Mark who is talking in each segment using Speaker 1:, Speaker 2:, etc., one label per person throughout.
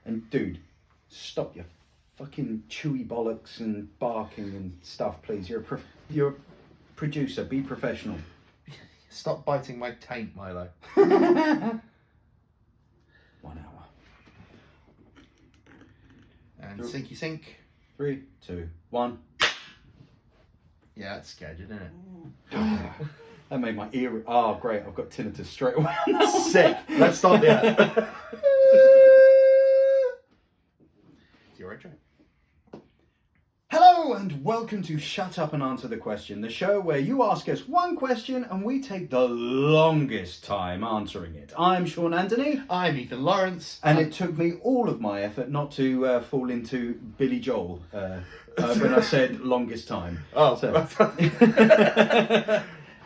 Speaker 1: And dude, stop your fucking chewy bollocks and barking and stuff, please. You're a producer. Be professional.
Speaker 2: Stop biting my taint, Milo.
Speaker 1: 1 hour.
Speaker 2: And sinky sink.
Speaker 1: 3, 2, 1.
Speaker 2: Yeah, it's scared, isn't it?
Speaker 1: That made my ear... Oh, great. I've got tinnitus straight away.
Speaker 2: Sick. Let's start the ad. It's your intro.
Speaker 1: Hello and welcome to Shut Up and Answer the Question, the show where you ask us one question and we take the longest time answering it. I'm Sean Antony.
Speaker 2: I'm Ethan Lawrence.
Speaker 1: And it took me all of my effort not to fall into Billy Joel when I said longest time.
Speaker 2: Oh.
Speaker 1: So.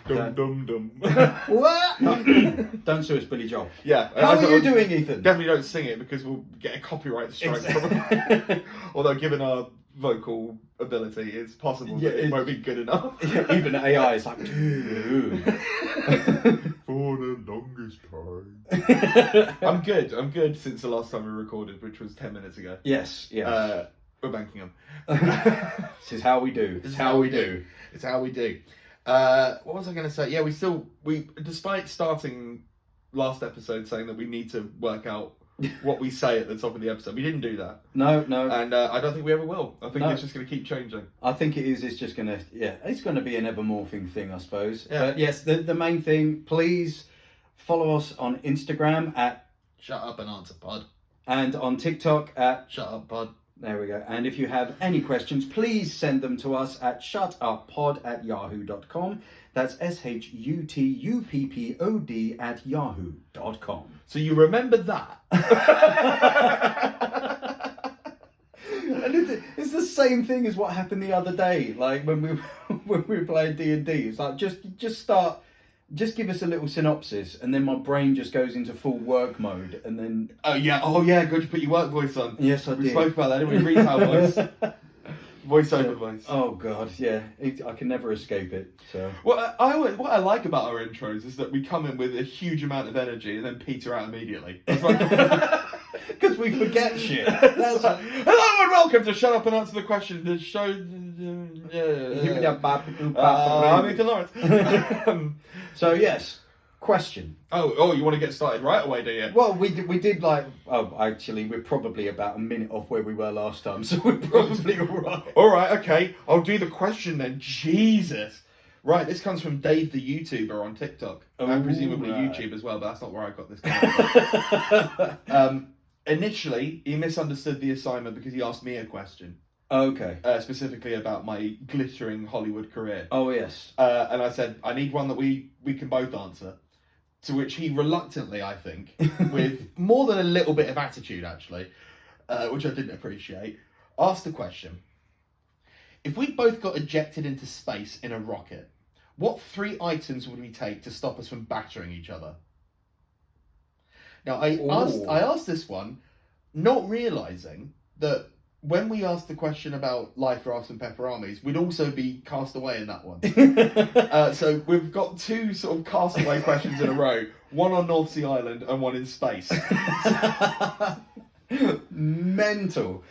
Speaker 2: Dum dum dum.
Speaker 1: What? Don't sue us, Billy Joel.
Speaker 2: Yeah.
Speaker 1: How are you doing, Ethan?
Speaker 2: Definitely don't sing it because we'll get a copyright strike from it. Although given our vocal ability, it's possible that it won't be good enough.
Speaker 1: Even AI is like, dude.
Speaker 2: For the longest time. I'm good since the last time we recorded, which was 10 minutes ago.
Speaker 1: Yes.
Speaker 2: We're banking them.
Speaker 1: This is how we do.
Speaker 2: It's how we do. It's how we do. What was I going to say? Yeah, we despite starting last episode saying that we need to work out what we say at the top of the episode, we didn't do that.
Speaker 1: No.
Speaker 2: And I don't think we ever will. I think it's just going to keep changing.
Speaker 1: I think it is. It's just going to, it's going to be an ever-morphing thing, I suppose.
Speaker 2: Yeah.
Speaker 1: But yes, the main thing, please follow us on Instagram at
Speaker 2: Shut Up and Answer Pod.
Speaker 1: And on TikTok at
Speaker 2: Shut Up Pod.
Speaker 1: There we go. And if you have any questions, please send them to us at shutuppod@yahoo.com. That's SHUTUPPOD@yahoo.com.
Speaker 2: So you remember that?
Speaker 1: And it's the same thing as what happened the other day. Like when we were playing D&D. It's like just give us a little synopsis, and then my brain just goes into full work mode, and then...
Speaker 2: Oh yeah, good, you put your work voice on.
Speaker 1: Yes, I did.
Speaker 2: We spoke about that, didn't we? Retail voice. Voice-over voice.
Speaker 1: Oh, God, yeah. I can never escape it, so...
Speaker 2: What I like about our intros is that we come in with a huge amount of energy and then peter out immediately.
Speaker 1: Because we forget shit.
Speaker 2: That's like, hello and welcome to Shut Up and Answer the Question, the show... I'm Ethan Lawrence.
Speaker 1: So, yes, question.
Speaker 2: Oh, you want to get started right away, do you?
Speaker 1: Well, we did like... Oh, actually, we're probably about a minute off where we were last time, so we're probably all right.
Speaker 2: All right, okay. I'll do the question then. Jesus. Right, this comes from Dave the YouTuber on TikTok. And presumably YouTube as well, but that's not where I got this from. Initially, he misunderstood the assignment because he asked me a question.
Speaker 1: Okay.
Speaker 2: Specifically about my glittering Hollywood career.
Speaker 1: Oh, yes.
Speaker 2: And I said, I need one that we can both answer. To which he reluctantly, I think, with more than a little bit of attitude, actually, which I didn't appreciate, asked the question. If we both got ejected into space in a rocket, what 3 items would we take to stop us from battering each other? Now, I asked this one, not realising that when we asked the question about life rafts and peperamis, we'd also be cast away in that one. So we've got 2 sort of castaway questions in a row, one on North Sea Island and one in space.
Speaker 1: Mental.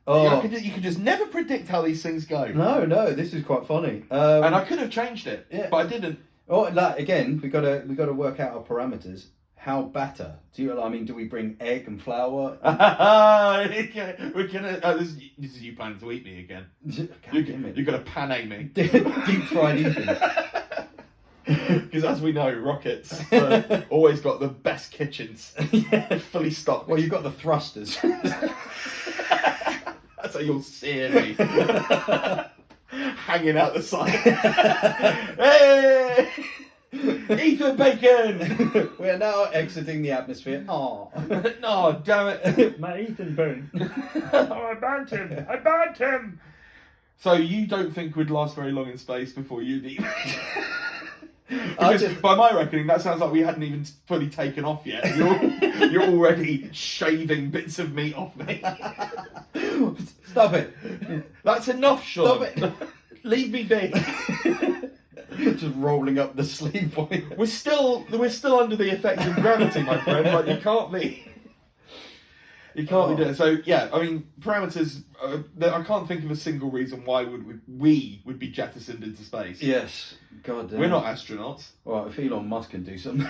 Speaker 1: Oh.
Speaker 2: You could just never predict how these things go.
Speaker 1: No, this is quite funny.
Speaker 2: And I could have changed it, but I didn't.
Speaker 1: Oh, like, again, we got to work out our parameters. How batter? Do we bring egg and flour?
Speaker 2: We're gonna. This is you planning to eat me again. You're gonna pane me.
Speaker 1: Deep fried Ethan.
Speaker 2: Because as we know, rockets always got the best kitchens. Yeah. Fully stocked.
Speaker 1: Well, you've got the thrusters.
Speaker 2: That's how you'll see me. Hanging out the side. Hey! Ethan Bacon!
Speaker 1: We're now exiting the atmosphere. Oh.
Speaker 2: No, damn it.
Speaker 1: My Ethan burn.
Speaker 2: Oh, I banned him. So you don't think we'd last very long in space before you'd eat me? Because by my reckoning, that sounds like we hadn't even fully taken off yet. You're already shaving bits of meat off me.
Speaker 1: Stop it.
Speaker 2: That's enough, Sean.
Speaker 1: Stop it.
Speaker 2: Leave me be.
Speaker 1: Just rolling up the sleeve for you.
Speaker 2: We're still under the effect of gravity, my friend. Like, you can't be. You can't be doing it. So yeah, I mean, parameters. I can't think of a single reason why we would be jettisoned into space.
Speaker 1: Yes, God damn.
Speaker 2: We're not astronauts.
Speaker 1: Well, if Elon Musk can do something.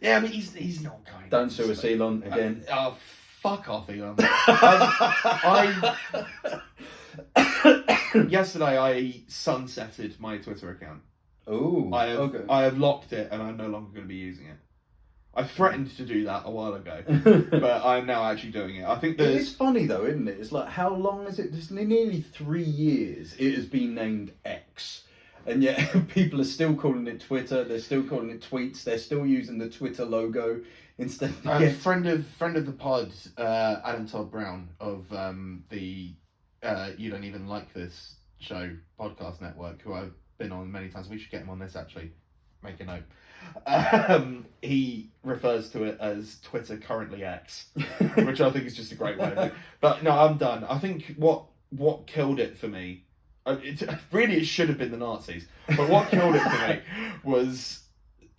Speaker 2: Yeah, I mean, he's not going.
Speaker 1: Don't sue us, Elon, again.
Speaker 2: Fuck off, Elon. Yesterday, I sunsetted my Twitter account.
Speaker 1: Oh,
Speaker 2: I have locked it, and I'm no longer going to be using it. I threatened to do that a while ago, but I'm now actually doing it. I think
Speaker 1: it is funny though, isn't it? It's like, how long is it? It's nearly 3 years. It has been named X, and yet people are still calling it Twitter. They're still calling it tweets. They're still using the Twitter logo instead. Of
Speaker 2: friend of the pod, Adam Todd Brown of the You Don't Even Like This show podcast network, who I've been on many times. We should get him on this actually. Make a note. He refers to it as Twitter currently X, which I think is just a great way of it. But no, I'm done. I think what killed it for me, it should have been the Nazis, but what killed it for me was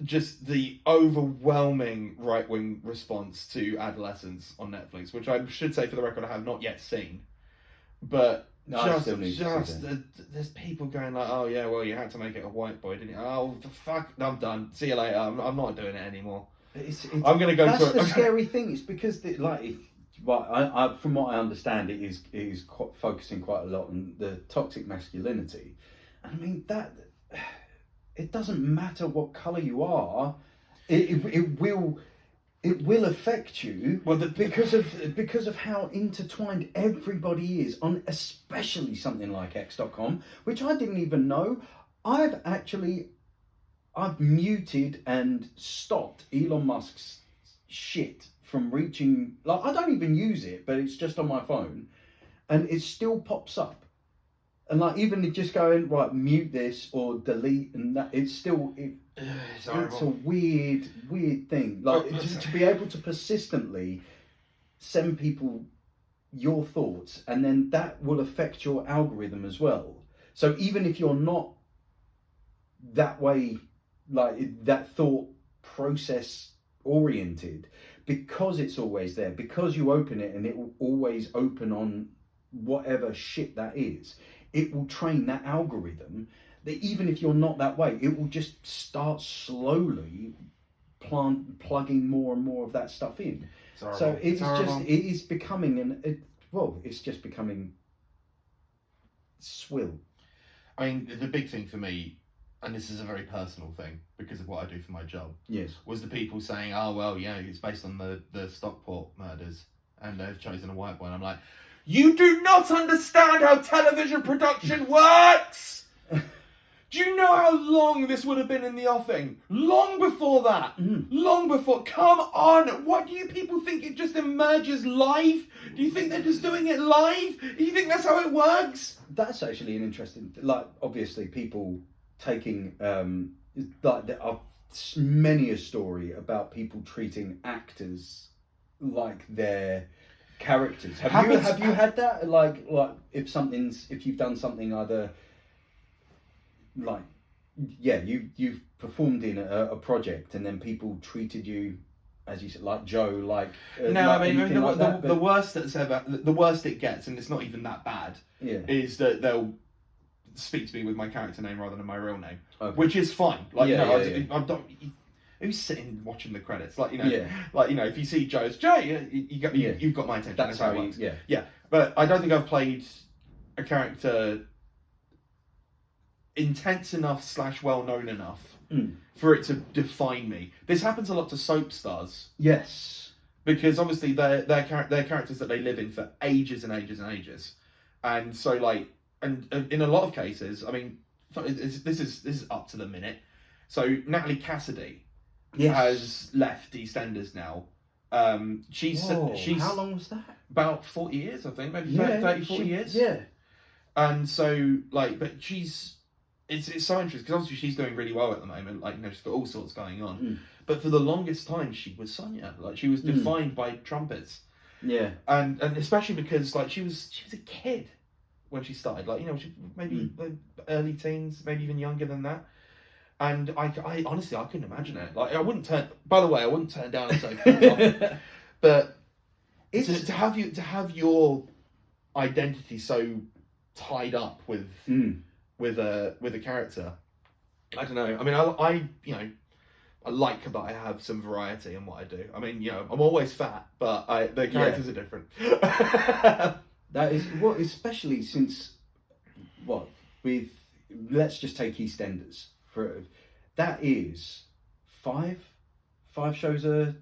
Speaker 2: just the overwhelming right-wing response to Adolescence on Netflix, which I should say for the record I have not yet seen. But there's people going like, oh yeah, well you had to make it a white boy, didn't you? Oh the fuck, I'm done. See you later. I'm not doing it anymore. I'm gonna go.
Speaker 1: That's the scary thing. It's because from what I understand, it is focusing quite a lot on the toxic masculinity, and I mean that it doesn't matter what colour you are, it will affect you. Well, because of how intertwined everybody is on, especially something like X.com, which I didn't even know. I've muted and stopped Elon Musk's shit from reaching. Like, I don't even use it, but it's just on my phone, and it still pops up. And like, even just going right, mute this or delete, and that, it's still it's a weird thing. Like, to be able to persistently send people your thoughts, and then that will affect your algorithm as well. So even if you're not that way, like that thought process oriented, because it's always there, because you open it and it will always open on whatever shit that is, it will train that algorithm that even if you're not that way, it will just start slowly plugging more and more of that stuff in. So it's becoming it's just becoming swill.
Speaker 2: I mean, the big thing for me, and this is a very personal thing because of what I do for my job,
Speaker 1: yes,
Speaker 2: was the people saying, oh, well, yeah, it's based on the Stockport murders and they've chosen a white boy. And I'm like, you do not understand how television production works! Do you know how long this would have been in the offing? Long before that. Long before. Come on. What do you people think? It just emerges live? Do you think they're just doing it live? Do you think that's how it works?
Speaker 1: That's actually an interesting... Like, obviously, people taking... like, there are many a story about people treating actors like they're characters. Have you had that? Like if you've done something either... Like, yeah, you've performed in a project and then people treated you, as you said, like Joe, like...
Speaker 2: no, I mean, the worst that's ever... The worst it gets, and it's not even that bad, is that they'll speak to me with my character name rather than my real name, which is fine. Like, I don't... Who's sitting watching the credits? Like, like, if you see Joe as Joe, you've got my attention.
Speaker 1: That's how it works.
Speaker 2: Yeah. But I don't think I've played a character intense enough / well known enough for it to define me. This happens a lot to soap stars.
Speaker 1: Yes, because
Speaker 2: obviously they're characters that they live in for ages and ages and ages, and so like, and in a lot of cases, I mean, this is up to the minute. So Natalie Cassidy has left EastEnders now. She's
Speaker 1: how long was that?
Speaker 2: About 40 years, I think, maybe 30, 40 years.
Speaker 1: Yeah,
Speaker 2: and so like, but It's so interesting because obviously she's doing really well at the moment. Like, she's got all sorts going on. But for the longest time, she was Sonia. Like, she was defined by trumpets. Yeah. And especially because like she was a kid when she started. Like, she maybe early teens, maybe even younger than that. And I honestly I couldn't imagine it. Like, I wouldn't turn. By the way, I wouldn't turn down a soap. But
Speaker 1: It's
Speaker 2: to have your identity so tied up with a character. I don't know. I mean, I like that I have some variety in what I do. I mean, I'm always fat, but the characters are different.
Speaker 1: That is what, especially since let's just take EastEnders that is five shows a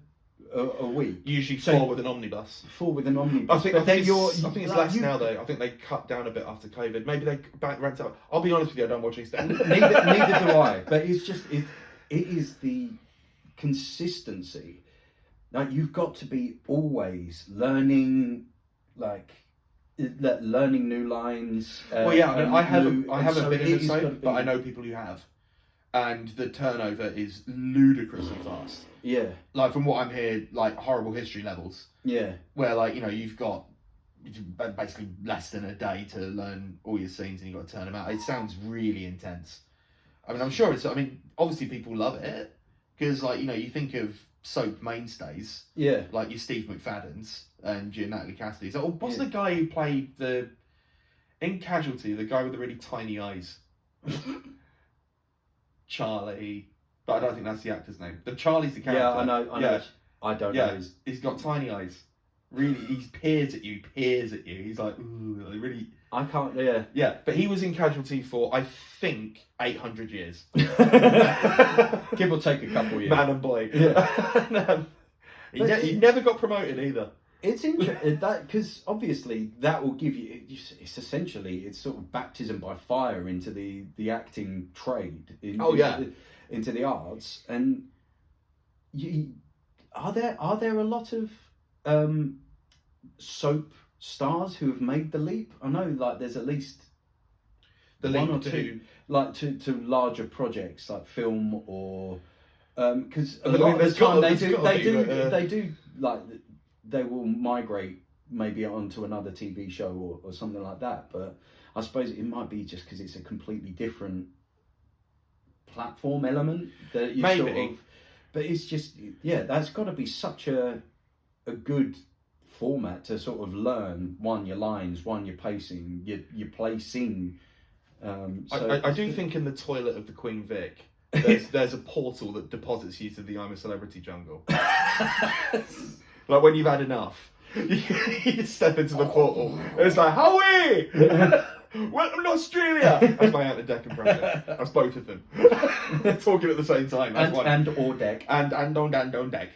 Speaker 1: week.
Speaker 2: Usually four with an omnibus.
Speaker 1: I think
Speaker 2: it's less now though. I think they cut down a bit after COVID. Maybe they ramped up. I'll be honest with you, I don't watch EastEnders.
Speaker 1: neither do I. But it's just it is the consistency. Like, you've got to be always learning, learning new lines.
Speaker 2: Well, yeah, I haven't been in a soap, but I know people who have, and the turnover is ludicrously fast.
Speaker 1: Yeah,
Speaker 2: like from what I'm hearing, like horrible history levels.
Speaker 1: Yeah,
Speaker 2: where you've got basically less than a day to learn all your scenes, and you've got to turn them out. It sounds really intense. I mean, I'm sure it's. I mean, obviously people love it because, you think of soap mainstays.
Speaker 1: Yeah,
Speaker 2: like your Steve McFadden's and your Natalie Cassidy's. Oh, what's the guy who played in Casualty? The guy with the really tiny eyes. Charlie, but I don't think that's the actor's name. Charlie's the character.
Speaker 1: Yeah, I know. I don't know.
Speaker 2: He's got tiny eyes. Really, he peers at you. He's like, ooh, really.
Speaker 1: I can't.
Speaker 2: Yeah, but he was in Casualty for, I think, 800 years.
Speaker 1: Give or take a couple years.
Speaker 2: Man and boy.
Speaker 1: Yeah.
Speaker 2: He never got promoted either.
Speaker 1: It's interesting because obviously that will give you. It's essentially sort of baptism by fire into the acting trade. Into the arts. And are there a lot of soap stars who have made the leap? I know, there's at least one or two, to larger projects like film or because a lot of the time they do they will migrate maybe onto another TV show or something like that. But I suppose it might be just because it's a completely different platform element that you
Speaker 2: maybe.
Speaker 1: But it's just that's got to be such a good format to sort of learn your lines, your pacing, your placing.
Speaker 2: I do think in the toilet of the Queen Vic, there's a portal that deposits you to the I'm a Celebrity jungle. Like when you've had enough, you just step into the portal. And it's like, Howie! Welcome to Australia! That's my Ant and Deck impression. That's both of them. Talking at the same time.
Speaker 1: And or deck.
Speaker 2: And on deck.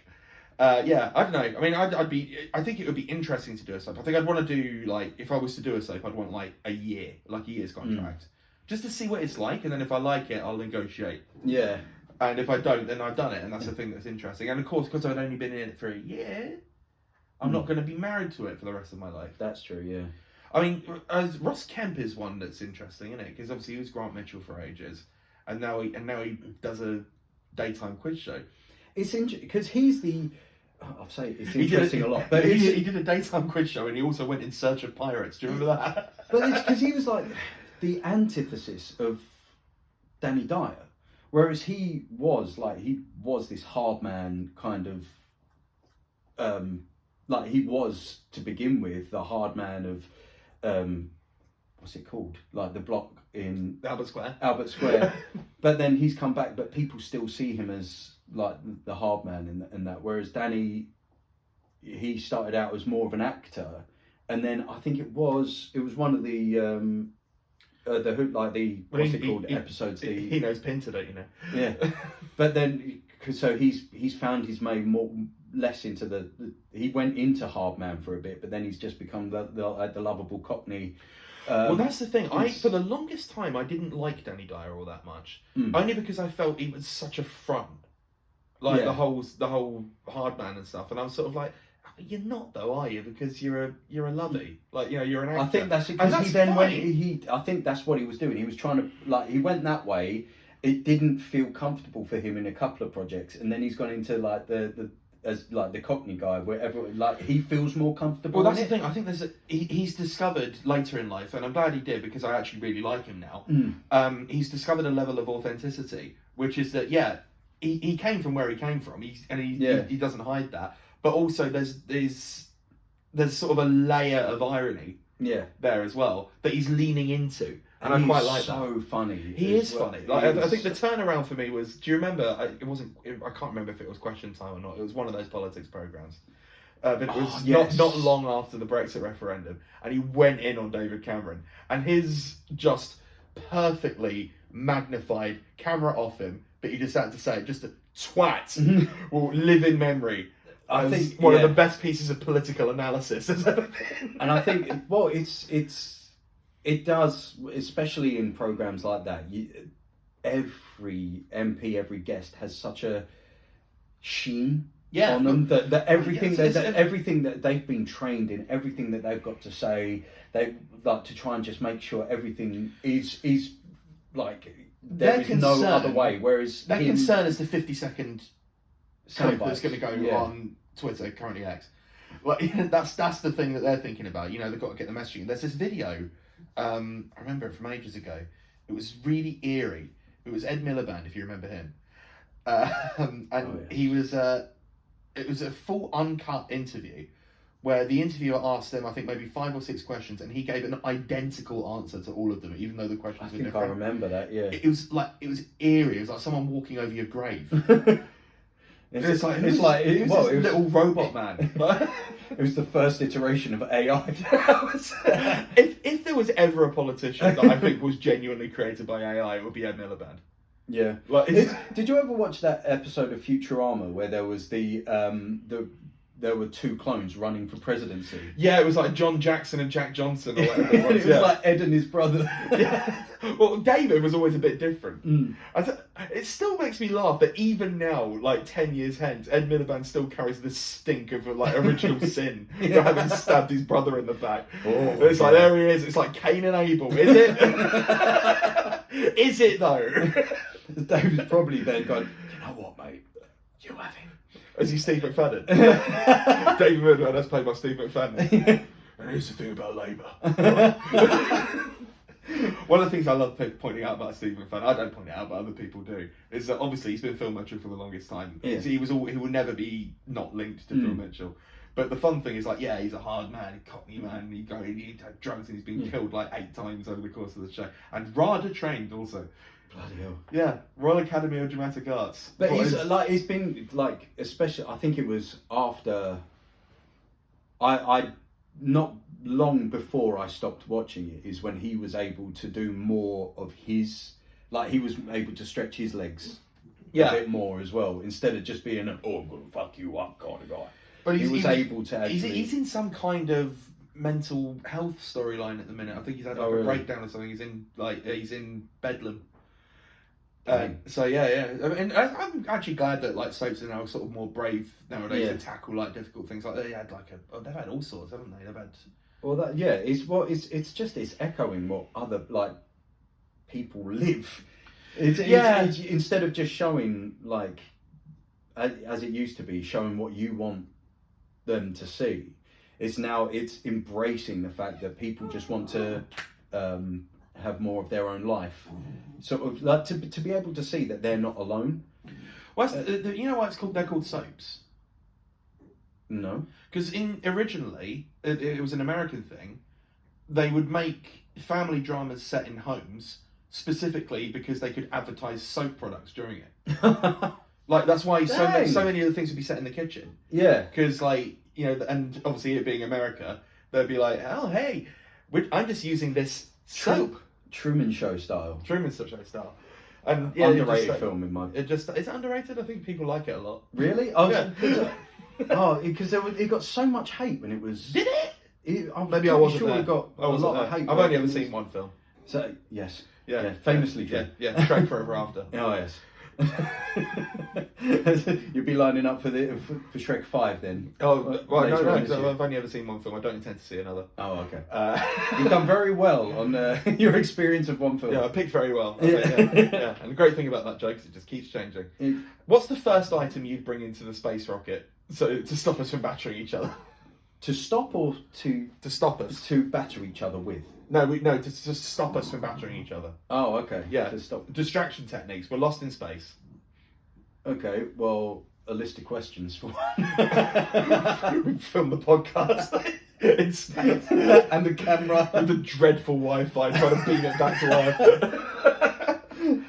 Speaker 2: I don't know. I mean, I think it would be interesting to do a soap. I think I'd want to do, if I was to do a soap, I'd want a year's contract. Just to see what it's like, and then if I like it, I'll negotiate.
Speaker 1: Yeah.
Speaker 2: And if I don't, then I've done it, and that's the thing that's interesting. And of course, because I've only been in it for a year, I'm not going to be married to it for the rest of my life.
Speaker 1: That's true, yeah.
Speaker 2: I mean, Ross Kemp is one that's interesting, isn't it? Because obviously he was Grant Mitchell for ages, and now he does a daytime quiz show. It's interesting
Speaker 1: because he's the. I'll say it's interesting a lot, but
Speaker 2: he did a daytime quiz show, and he also went in search of pirates. Do you remember that?
Speaker 1: But it's because he was like the antithesis of Danny Dyer. Whereas he was this hard man kind of, he was to begin with the hard man of, what's it called? Like the block in
Speaker 2: Albert Square.
Speaker 1: But then he's come back, but people still see him as the hard man and that. Whereas Danny, he started out as more of an actor, and then I think it was one of the what's it called episodes.
Speaker 2: He knows Pinter, don't you know?
Speaker 1: Yeah, but then so he's found his way more less into he went into hard man for a bit, but then he's just become the lovable Cockney.
Speaker 2: Well, that's the thing. For the longest time I didn't like Danny Dyer all that much, only because I felt he was such a front, the whole hard man and stuff, and I was sort of like, you're not though, are you? Because you're a lovey, you're an actor.
Speaker 1: I think that's because he then went. I think that's what he was doing. He was trying to he went that way. It didn't feel comfortable for him in a couple of projects, and then he's gone into the Cockney guy, wherever he feels more comfortable.
Speaker 2: Well, that's the thing. I think he's discovered later in life, and I'm glad he did because I actually really like him now. He's discovered a level of authenticity, which is that he came from where he came from. He doesn't hide that. But also, there's there's sort of a layer of irony there as well that he's leaning into. And I quite like that.
Speaker 1: He's so funny.
Speaker 2: He is funny. Like, I think the turnaround for me was, do you remember, I can't remember if it was Question Time or not, it was one of those politics programmes. But it was not long after the Brexit referendum, and he went in on David Cameron, and his just perfectly magnified camera off him, but he just had to say, just a twat will live in memory. I think one of the best pieces of political analysis there's ever been.
Speaker 1: And I think, well, it does, especially in programmes like that. Every MP, every guest has such a sheen on them that everything everything that they've been trained in, everything that they've got to say, they like to try and just make sure everything is like there is no other way. Whereas
Speaker 2: their concern is the 50-second clip that's going to go on Twitter, currently X. Like that's the thing that they're thinking about. You know, they've got to get the messaging. There's this video. I remember it from ages ago. It was really eerie. It was Ed Miliband, if you remember him. He was. It was a full uncut interview where the interviewer asked him, I think, maybe 5 or 6 questions, and he gave an identical answer to all of them, even though the questions were different.
Speaker 1: I remember that. Yeah.
Speaker 2: It was eerie. It was like someone walking over your grave. It's like this little robot man.
Speaker 1: It was the first iteration of AI.
Speaker 2: if there was ever a politician that I think was genuinely created by AI, it would be Ed Miliband.
Speaker 1: Yeah. Did you ever watch that episode of Futurama where there was there were 2 clones running for presidency?
Speaker 2: Yeah, it was like John Jackson and Jack Johnson or whatever it was.
Speaker 1: It was like Ed and his brother.
Speaker 2: Yeah. Well, David was always a bit different. It still makes me laugh that even now, like 10 years hence, Ed Miliband still carries the stink of like original sin for having stabbed his brother in the back. It's like, there he is. It's like Cain and Abel. Is it? Is it though?
Speaker 1: David's probably then going, you know what, mate? You have him.
Speaker 2: Is he Steve McFadden? David Miliband, that's played by Steve McFadden. And here's the thing about Labour. One of the things I love pointing out about Steve McFadden, I don't point it out, but other people do, is that obviously he's been Phil Mitchell for the longest time. Yeah. He will never be not linked to Phil Mitchell. But the fun thing is, like, yeah, he's a hard man, a cockney man, he had drugs and he's been killed like 8 times over the course of the show. And RADA trained also.
Speaker 1: Bloody hell.
Speaker 2: Yeah, Royal Academy of Dramatic Arts.
Speaker 1: But he's been like, especially, I think it was after, I not long before I stopped watching it, is when he was able to do more of his, like he was able to stretch his legs a bit more as well, instead of just being I'm gonna fuck you up kind of guy. But he was able to actually...
Speaker 2: He's in some kind of mental health storyline at the minute. I think he's had a breakdown or something. He's in Bedlam. So yeah. I mean, I'm actually glad that like soaps are now sort of more brave nowadays to tackle like difficult things. Like they've had all sorts, haven't they? They've had.
Speaker 1: Well, it's echoing what other like people live. It's instead of just showing like as it used to be, showing what you want them to see. It's embracing the fact that people just want to have more of their own life, sort of like to be able to see that they're not alone.
Speaker 2: Well, you know why it's called? They're called soaps.
Speaker 1: No,
Speaker 2: because originally it was an American thing. They would make family dramas set in homes specifically because they could advertise soap products during it. Like that's why so many of the things would be set in the kitchen. Yeah, because like and obviously it being America, they'd be like, oh hey, I'm just using this soap.
Speaker 1: Truman Show style.
Speaker 2: And
Speaker 1: underrated film in my.
Speaker 2: Is it underrated? I think people like it a lot.
Speaker 1: Really? Because it got so much hate when it was.
Speaker 2: Did it?
Speaker 1: Maybe I wasn't sure. It got a lot of hate.
Speaker 2: I've only ever seen one film.
Speaker 1: So yes, famously true.
Speaker 2: Yeah, Shrek Forever After.
Speaker 1: Oh yes. You'd be lining up for Shrek 5 then.
Speaker 2: Oh well, no, I've only ever seen one film. I don't intend to see another.
Speaker 1: Oh okay. You've done very well on your experience of one film.
Speaker 2: Yeah, I picked very well. Yeah. And the great thing about that joke is it just keeps changing. What's the first item you'd bring into the space rocket to stop us from battering each other?
Speaker 1: To stop or to
Speaker 2: stop us
Speaker 1: to batter each other with?
Speaker 2: No, to stop us from battering each other.
Speaker 1: Oh, okay.
Speaker 2: Yeah.
Speaker 1: To stop.
Speaker 2: Distraction techniques. We're lost in space.
Speaker 1: Okay, well, a list of questions for one.
Speaker 2: We film the podcast. in space.
Speaker 1: And the camera.
Speaker 2: With the dreadful Wi-Fi trying to beam it back to Earth.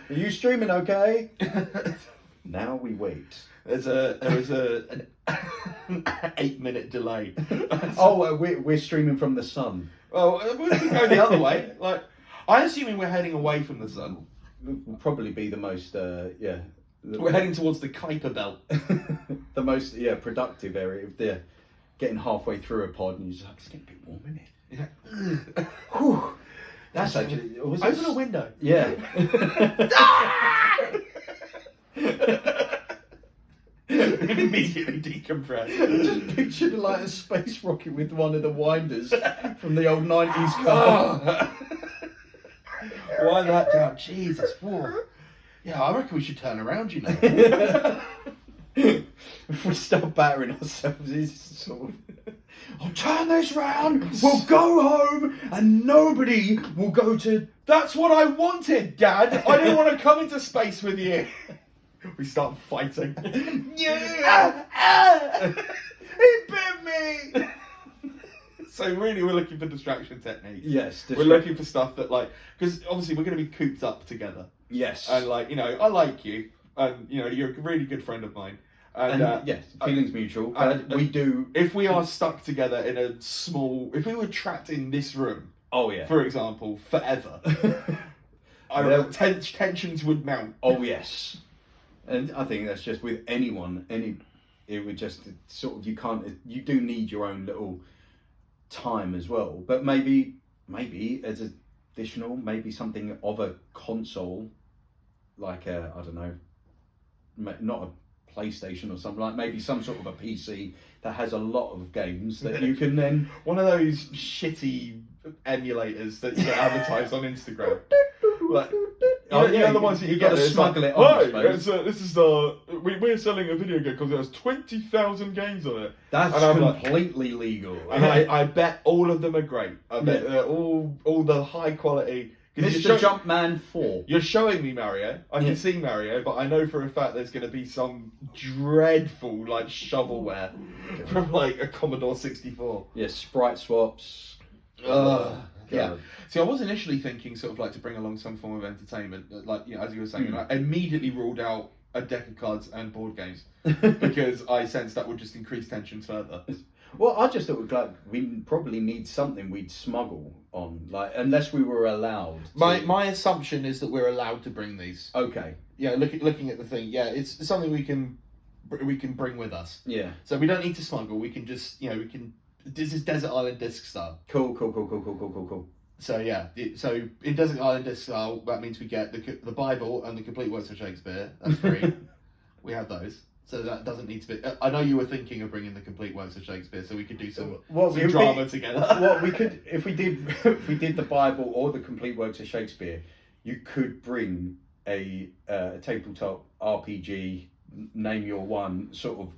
Speaker 1: Are you streaming okay? Now we wait.
Speaker 2: There was an 8-minute delay.
Speaker 1: Oh, we're streaming from the sun.
Speaker 2: Well, we can go the other way. Like, I'm assuming we're heading away from the sun.
Speaker 1: Will probably be the most,
Speaker 2: We're heading towards the Kuiper Belt.
Speaker 1: the most, productive area. If they're getting halfway through a pod and you're just like, it's getting a bit warm, isn't it?
Speaker 2: Yeah.
Speaker 1: Whew. That's actually...
Speaker 2: Open a window.
Speaker 1: Yeah.
Speaker 2: Immediately decompress.
Speaker 1: Just pictured like a space rocket with one of the winders from the old 90s car.
Speaker 2: Wind that down. Jesus. Whoa. Yeah, I reckon we should turn around, you know.
Speaker 1: If we start battering ourselves, it's sort of... I'll turn this round, we'll go home, and nobody will go to...
Speaker 2: That's what I wanted, Dad. I didn't want to come into space with you. We start fighting.
Speaker 1: Yeah! He bit me!
Speaker 2: So really, we're looking for distraction techniques.
Speaker 1: Yes.
Speaker 2: We're looking for stuff that, like... Because obviously we're going to be cooped up together.
Speaker 1: Yes.
Speaker 2: And, like, you know, I like you. And, you know, you're a really good friend of mine. And
Speaker 1: yes, feelings mutual. We do...
Speaker 2: If we are stuck together in a small... If we were trapped in this room...
Speaker 1: Oh, yeah.
Speaker 2: For example, forever. Tensions would mount.
Speaker 1: Oh, yes. And I think that's just with anyone. It would just sort of... You do need your own little time as well. But maybe as additional, maybe something of a console, like a, I don't know, not a PlayStation or something, like maybe some sort of a PC that has a lot of games that you can then...
Speaker 2: One of those shitty emulators that you get advertised on Instagram. Like, you know the ones that you get
Speaker 1: to smuggle it
Speaker 2: on.
Speaker 1: Hi,
Speaker 2: We're selling a video game because there's 20,000 games on it.
Speaker 1: That's completely legal.
Speaker 2: And I bet all of them are great. I bet they're all the high quality.
Speaker 1: Mr. Jumpman 4.
Speaker 2: You're showing me Mario. I can see Mario, but I know for a fact there's going to be some dreadful like shovelware from like a Commodore 64.
Speaker 1: Yeah, sprite swaps.
Speaker 2: Yeah. See, I was initially thinking sort of like to bring along some form of entertainment, like, you know, as you were saying. I immediately ruled out a deck of cards and board games because I sensed that would just increase tensions further.
Speaker 1: Well, I just thought we probably need something we'd smuggle on, like, unless we were allowed.
Speaker 2: My assumption is that we're allowed to bring these.
Speaker 1: Okay.
Speaker 2: Yeah, looking at the thing, yeah, it's something we can bring with us.
Speaker 1: Yeah.
Speaker 2: So we don't need to smuggle. We can just, you know, this is Desert Island Disc style.
Speaker 1: Cool.
Speaker 2: So yeah, so in Desert Island Disc style, that means we get the Bible and the complete works of Shakespeare. That's free. We have those. So that doesn't need to be... I know you were thinking of bringing the complete works of Shakespeare, so we could do some drama together.
Speaker 1: What we could, if we did the Bible or the complete works of Shakespeare, you could bring a tabletop RPG, name your one sort of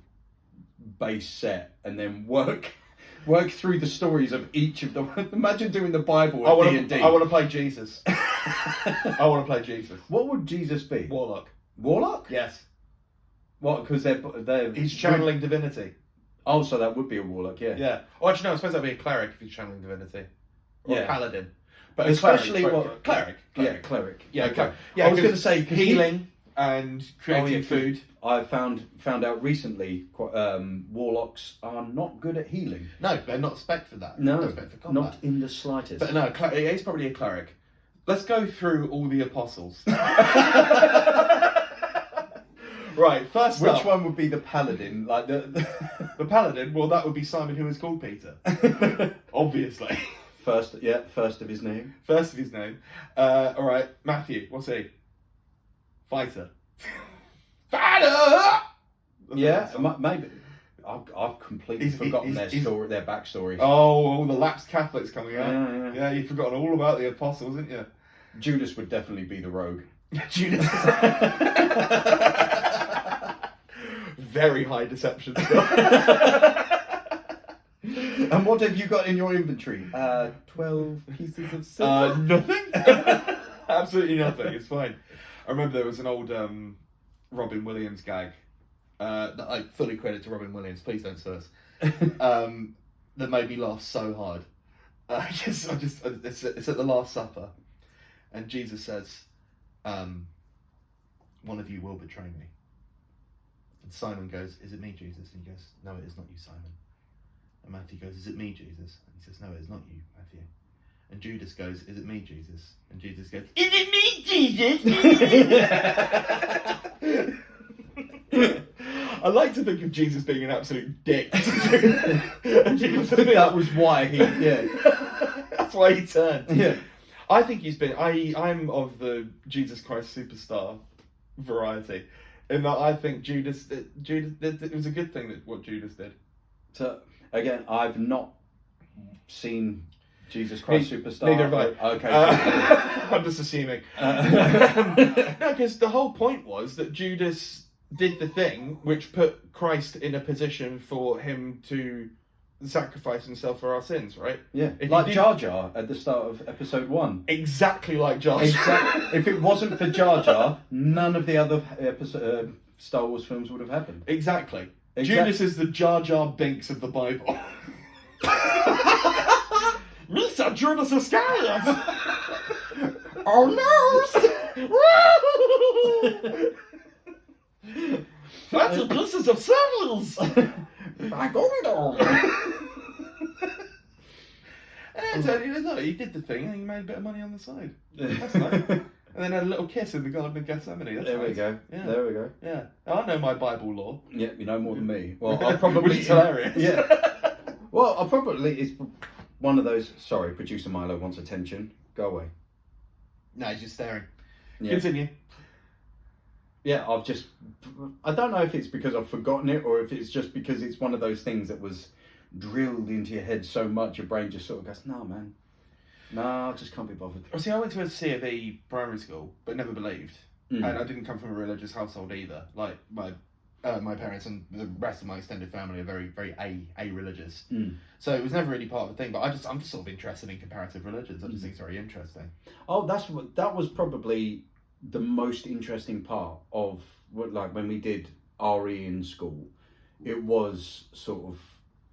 Speaker 1: base set, and then work through the stories of each of them. Imagine doing the Bible of D&D.
Speaker 2: I want to play Jesus. I want to play Jesus.
Speaker 1: What would Jesus be?
Speaker 2: Warlock.
Speaker 1: Warlock?
Speaker 2: Yes.
Speaker 1: What? Because they're
Speaker 2: he's channeling divinity.
Speaker 1: Oh, so that would be a warlock, yeah.
Speaker 2: Yeah. Well, actually, no, I suppose that'd be a cleric if he's channeling divinity. Or a paladin.
Speaker 1: But especially
Speaker 2: cleric.
Speaker 1: Yeah, cleric.
Speaker 2: Yeah,
Speaker 1: okay.
Speaker 2: Yeah,
Speaker 1: I was going to say
Speaker 2: healing and creating food.
Speaker 1: I found out recently, warlocks are not good at healing.
Speaker 2: No, they're not spec for that.
Speaker 1: No,
Speaker 2: they're spec for combat.
Speaker 1: Not in the slightest.
Speaker 2: But no, he's probably a cleric. Let's go through all the apostles. Right, first
Speaker 1: Which
Speaker 2: up,
Speaker 1: one would be the paladin? Like the
Speaker 2: paladin? Well, that would be Simon, who is called Peter. Obviously.
Speaker 1: First of his name.
Speaker 2: First of his name. All right, Matthew. What's he? Fighter. Fighter.
Speaker 1: Yeah, maybe. I've completely forgotten their backstory.
Speaker 2: Oh, all the lapsed Catholics coming out. Yeah, you've forgotten all about the apostles, haven't you?
Speaker 1: Judas would definitely be the rogue.
Speaker 2: Judas. Very high deception skill.
Speaker 1: And what have you got in your inventory? 12 pieces of silver?
Speaker 2: Nothing. Absolutely nothing. It's fine. I remember there was an old Robin Williams gag that I fully credit to Robin Williams. Please don't sue us. that made me laugh so hard. It's at the Last Supper, and Jesus says, "One of you will betray me." And Simon goes, "Is it me, Jesus?" And he goes, "No, it is not you, Simon." And Matthew goes, "Is it me, Jesus?" And he says, "No, it is not you, Matthew." And Judas goes, "Is it me, Jesus?" And Jesus goes, "Is it me, Jesus?" I like to think of Jesus being an absolute dick. And
Speaker 1: That was why he,
Speaker 2: that's why he turned.
Speaker 1: Yeah.
Speaker 2: I think he's been. I'm of the Jesus Christ superstar variety, in that I think Judas. It was a good thing that what Judas did.
Speaker 1: So again, I've not seen Jesus Christ Superstar.
Speaker 2: Neither have I.
Speaker 1: Okay.
Speaker 2: I'm just assuming. No, because the whole point was that Judas did the thing which put Christ in a position for him to sacrifice himself for our sins, right?
Speaker 1: Yeah.
Speaker 2: If
Speaker 1: Like Jar Jar at the start of episode 1.
Speaker 2: Exactly like Jar Jar.
Speaker 1: If it wasn't for Jar Jar, none of the other Star Wars films would have happened.
Speaker 2: Exactly. Judas is the Jar Jar Binks of the Bible. Mr. Judas Iscariot! Oh no! Fancy pieces of cereals! My golden! And look, he did the thing and he made a bit of money on the side. That's nice. And then had a little kiss in the Garden of Gethsemane. That's
Speaker 1: there
Speaker 2: nice.
Speaker 1: we go.
Speaker 2: Yeah.
Speaker 1: There we go.
Speaker 2: Yeah. I know my Bible lore.
Speaker 1: Yeah, you know more than me. Well, I'll probably...
Speaker 2: Which is hilarious.
Speaker 1: Yeah. Well, I'll probably... It's one of those... Sorry, producer Milo wants attention. Go away.
Speaker 2: No, he's just staring.
Speaker 1: Yeah.
Speaker 2: Continue.
Speaker 1: Yeah, I've just... I don't know if it's because I've forgotten it or if it's just because it's one of those things that was drilled into your head so much your brain just sort of goes, no, man. No, I just can't be bothered.
Speaker 2: Well, see, I went to a C of E primary school, but never believed. And I didn't come from a religious household either. Like, my parents and the rest of my extended family are very, very a-religious. So it was never really part of the thing, but I'm just sort of interested in comparative religions. I just think it's very interesting.
Speaker 1: Oh, that was probably the most interesting part of like when we did RE in school. It was sort of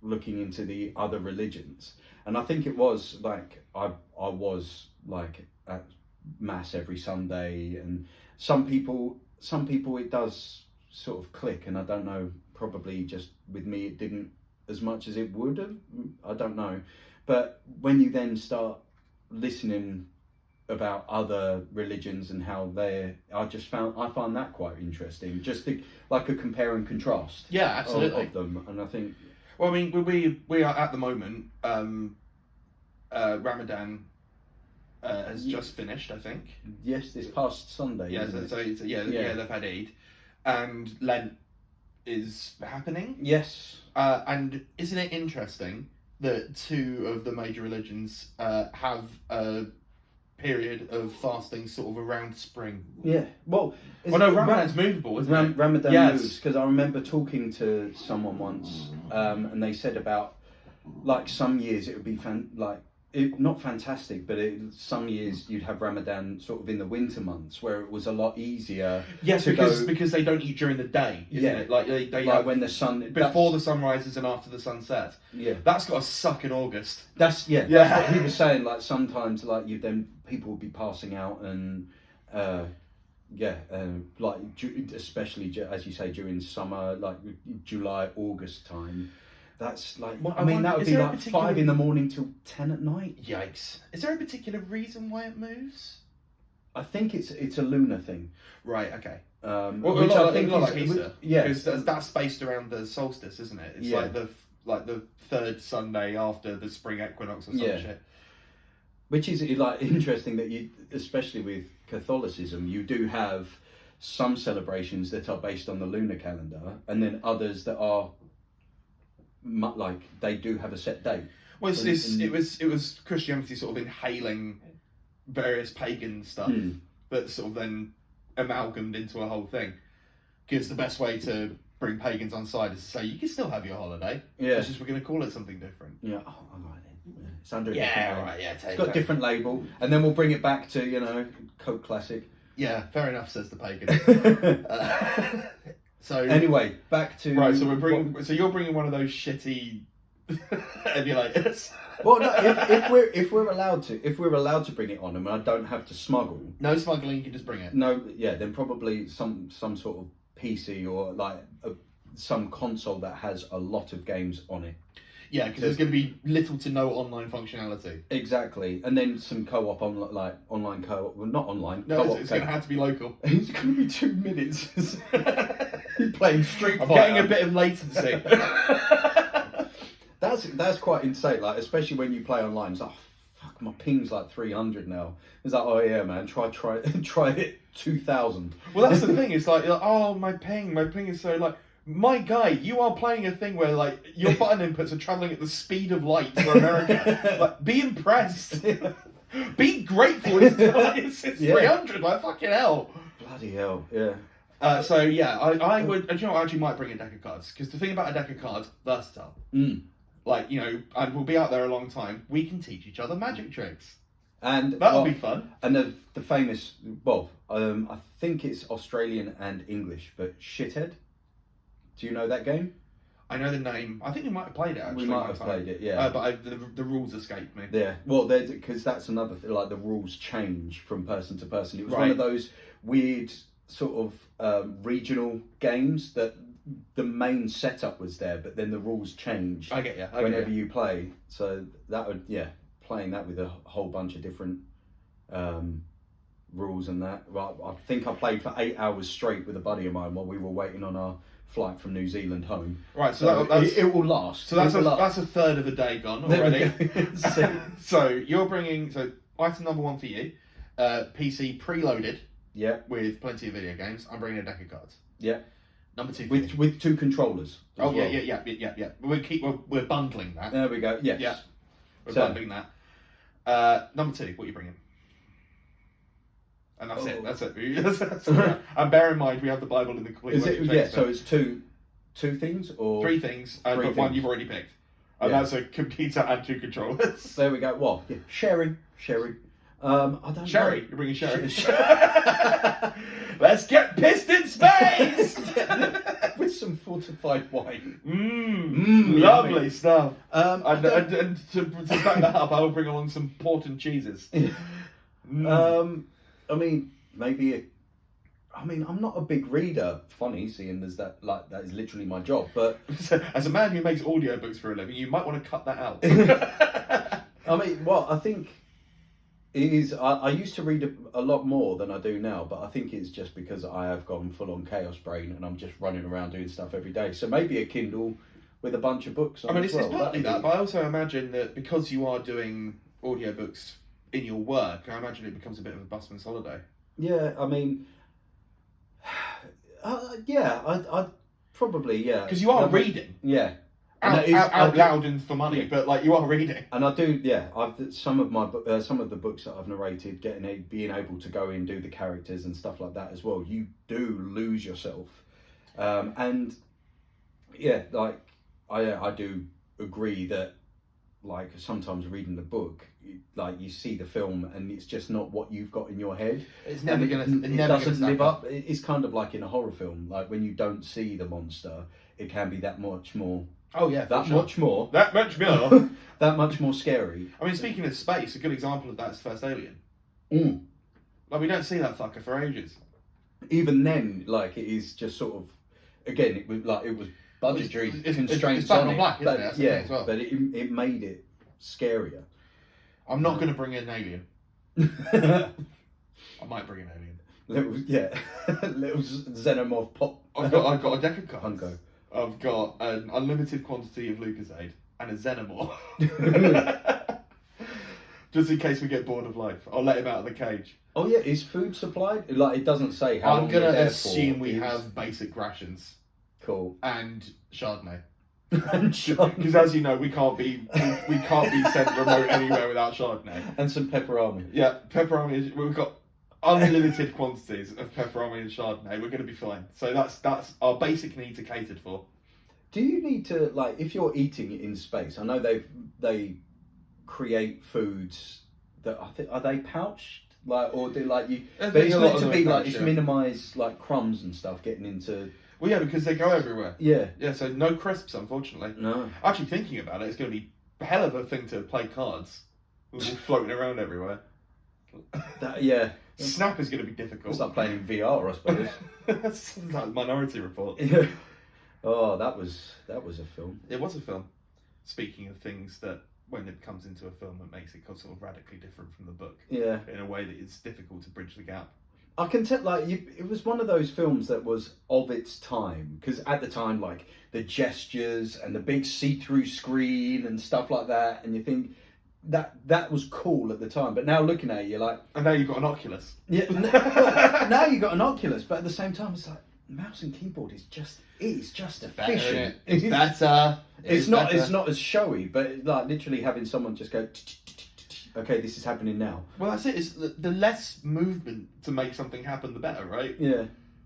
Speaker 1: looking into the other religions, and I think it was like I was like at mass every Sunday, and some people it does sort of click, and I don't know, probably just with me it didn't as much as it would have. I don't know, but when you then start listening about other religions and how I find that quite interesting, just like a compare and contrast.
Speaker 2: Yeah, absolutely.
Speaker 1: Of them, and I think.
Speaker 2: Well, I mean, we are at the moment. Ramadan has just finished, I think.
Speaker 1: Yes, this past Sunday.
Speaker 2: Yeah, they've had Eid, and Lent is happening.
Speaker 1: Yes.
Speaker 2: And isn't it interesting that two of the major religions have a period of fasting sort of around spring?
Speaker 1: Yeah. Well,
Speaker 2: Ramadan's movable, isn't it?
Speaker 1: Ramadan moves, because I remember talking to someone once, and they said about like some years it would be not fantastic, but some years you'd have Ramadan sort of in the winter months where it was a lot easier.
Speaker 2: Yes, because they don't eat during the day, isn't it? Like they
Speaker 1: like when the sun
Speaker 2: before the sun rises and after the sun sets.
Speaker 1: Yeah,
Speaker 2: that's got to suck in August.
Speaker 1: That's what he was saying. Like sometimes, like people would be passing out and. Like especially as you say during summer, like July, August time. That's like, that would be like 5 a.m. till 10 at night.
Speaker 2: Yikes! Is there a particular reason why it moves?
Speaker 1: I think it's a lunar thing.
Speaker 2: Right. Okay.
Speaker 1: Which I think is
Speaker 2: like Easter.
Speaker 1: Yeah,
Speaker 2: because that's spaced around the solstice, isn't it? It's like the third Sunday after the spring equinox or some shit.
Speaker 1: Which is like interesting that you, especially with Catholicism, you do have some celebrations that are based on the lunar calendar, and then others that are like they do have a set date.
Speaker 2: Well, it was Christianity sort of inhaling various pagan stuff that sort of then amalgamated into a whole thing. Because the best way to bring pagans on side is to say you can still have your holiday.
Speaker 1: Yeah,
Speaker 2: it's just we're going to call it something different.
Speaker 1: Yeah, all right then. Yeah. It's under a
Speaker 2: different
Speaker 1: label.
Speaker 2: Right, yeah,
Speaker 1: it's got a different label, and then we'll bring it back to Coke Classic.
Speaker 2: Yeah, fair enough, says the pagan.
Speaker 1: So anyway, back to
Speaker 2: right. So you're bringing one of those shitty and you're like, yes.
Speaker 1: Well, no, if we're allowed to bring it on, and I don't have to smuggle.
Speaker 2: No smuggling, you can just bring it.
Speaker 1: No, yeah, then probably some sort of PC or like some console that has a lot of games on it.
Speaker 2: Yeah, because there's going to be little to no online functionality.
Speaker 1: Exactly, and then some co-op online co-op. Well, not online.
Speaker 2: No,
Speaker 1: co-op
Speaker 2: it's going to have to be local.
Speaker 1: It's going to be 2 minutes. You're playing Street Fighter.
Speaker 2: I'm getting a bit of latency.
Speaker 1: That's quite insane. Like, especially when you play online, it's like, oh, fuck, my ping's like 300 now. It's like, oh yeah, man, try it 2,000.
Speaker 2: Well, that's the thing. It's like, oh, my ping is so like. My guy, you are playing a thing where like your button inputs are travelling at the speed of light for America. Like, be impressed. Be grateful. It's 300. Like, fucking hell.
Speaker 1: Bloody hell. Yeah.
Speaker 2: So yeah, I would. Do you know what, I actually might bring a deck of cards, because the thing about a deck of cards, versatile. Like, you know, and we'll be out there a long time. We can teach each other magic tricks.
Speaker 1: And
Speaker 2: that'll be fun.
Speaker 1: And the famous, I think it's Australian and English, but Shithead. Do you know that game?
Speaker 2: I know the name. I think we might have played it, actually.
Speaker 1: We might have played it, yeah.
Speaker 2: But the rules escaped me.
Speaker 1: Yeah, well, because that's another thing, like the rules change from person to person. It was one of those weird sort of regional games that the main setup was there, but then the rules change.
Speaker 2: I get you.
Speaker 1: Whenever you play. So that would, playing that with a whole bunch of different rules and that. Well, I think I played for 8 hours straight with a buddy of mine while we were waiting on our flight from New Zealand home.
Speaker 2: Right, so
Speaker 1: it will last.
Speaker 2: So that's a third of a day gone already. So you're bringing item number 1 for you, PC preloaded.
Speaker 1: Yeah.
Speaker 2: With plenty of video games. I'm bringing a deck of cards.
Speaker 1: Yeah.
Speaker 2: Number 2
Speaker 1: with 2 controllers.
Speaker 2: Oh well. yeah. We're bundling that.
Speaker 1: There we go. Yes.
Speaker 2: Yeah. We're bundling that. Number 2, what are you bringing? And that's it. That's it. And bear in mind, we have the Bible in the complete.
Speaker 1: Is it? Yeah. So it's two things or
Speaker 2: 3 things, but one you've already picked, and that's a computer and 2 controllers.
Speaker 1: There we go. Well, yeah. Sharing. I don't
Speaker 2: Sherry,
Speaker 1: know.
Speaker 2: You're bringing Sherry. Let's get pissed in space
Speaker 1: with some fortified wine.
Speaker 2: Lovely
Speaker 1: yummy
Speaker 2: stuff. And to back that up, I will bring along some port and cheeses.
Speaker 1: I mean, maybe. I'm not a big reader. Funny, seeing as that is literally my job. But
Speaker 2: as a man who makes audiobooks for a living, you might want to cut that out.
Speaker 1: I think it is. I used to read a lot more than I do now, but I think it's just because I have gone full on chaos brain and I'm just running around doing stuff every day. So maybe a Kindle with a bunch of books on.
Speaker 2: It's partly that, but I also imagine that because you are doing audiobooks in your work, I imagine it becomes a bit of a busman's holiday.
Speaker 1: Yeah, I'd probably,
Speaker 2: because you are reading.
Speaker 1: Yeah.
Speaker 2: Out loud and for money, but like you are reading.
Speaker 1: And I do, I've some of the books that I've narrated, being able to go in and do the characters and stuff like that as well. You do lose yourself, and yeah, like I do agree that like sometimes reading the book, like you see the film and it's just not what you've got in your head.
Speaker 2: It's never gonna.
Speaker 1: It doesn't live up. It's kind of like in a horror film, like when you don't see the monster, it can be that much more.
Speaker 2: Oh yeah,
Speaker 1: that much more.
Speaker 2: That much more.
Speaker 1: That much more scary.
Speaker 2: I mean, speaking of space, a good example of that is First Alien. Like we don't see that fucker for ages.
Speaker 1: Even then, like it is just sort of, again, it was budgetary constraints.
Speaker 2: It's black on black, isn't it?
Speaker 1: Yeah, well. But it made it scarier.
Speaker 2: I'm not going to bring in an alien. I might bring an alien.
Speaker 1: Little Xenomorph pop.
Speaker 2: I've got a deck of cards.
Speaker 1: Hunko.
Speaker 2: I've got an unlimited quantity of Lucozade and a Xenomorph. Just in case we get bored of life. I'll let him out of the cage.
Speaker 1: Oh yeah, is food supplied? Like it doesn't say how long.
Speaker 2: I'm going to assume we have basic rations.
Speaker 1: Cool.
Speaker 2: And Chardonnay.
Speaker 1: Because
Speaker 2: as you know, we can't be sent remote anywhere without Chardonnay.
Speaker 1: And some pepperoni.
Speaker 2: Yeah, pepperoni. We've got unlimited quantities of pepperoni and Chardonnay. We're going to be fine. So that's our basic needs are catered for.
Speaker 1: Do you need to, like, if you're eating in space? I know they create foods that are they pouched, like, or do like you? But it's meant to be like it's minimise like crumbs and stuff getting into.
Speaker 2: Well, yeah, because they go everywhere.
Speaker 1: Yeah.
Speaker 2: Yeah, so no crisps, unfortunately.
Speaker 1: No.
Speaker 2: Actually, thinking about it, it's going to be a hell of a thing to play cards. We're all floating around everywhere.
Speaker 1: Yeah.
Speaker 2: Snap is going to be difficult.
Speaker 1: It's like playing in VR, I suppose.
Speaker 2: That's like Minority Report.
Speaker 1: Yeah. Oh, that was a film.
Speaker 2: It was a film. Speaking of things that, when it comes into a film, it makes it sort of radically different from the book.
Speaker 1: Yeah.
Speaker 2: In a way that it's difficult to bridge the gap.
Speaker 1: I can tell, like, it was one of those films that was of its time. Because at the time, like, the gestures and the big see-through screen and stuff like that, and you think that was cool at the time. But now looking at it, you're like...
Speaker 2: And now you've got an Oculus.
Speaker 1: Yeah, now you've got an Oculus, but at the same time, it's like, mouse and keyboard is just efficient.
Speaker 2: It's better.
Speaker 1: It's not as showy, but like literally having someone just go, okay, this is happening now.
Speaker 2: Well, that's it. It's the less movement to make something happen, the better, right?
Speaker 1: Yeah.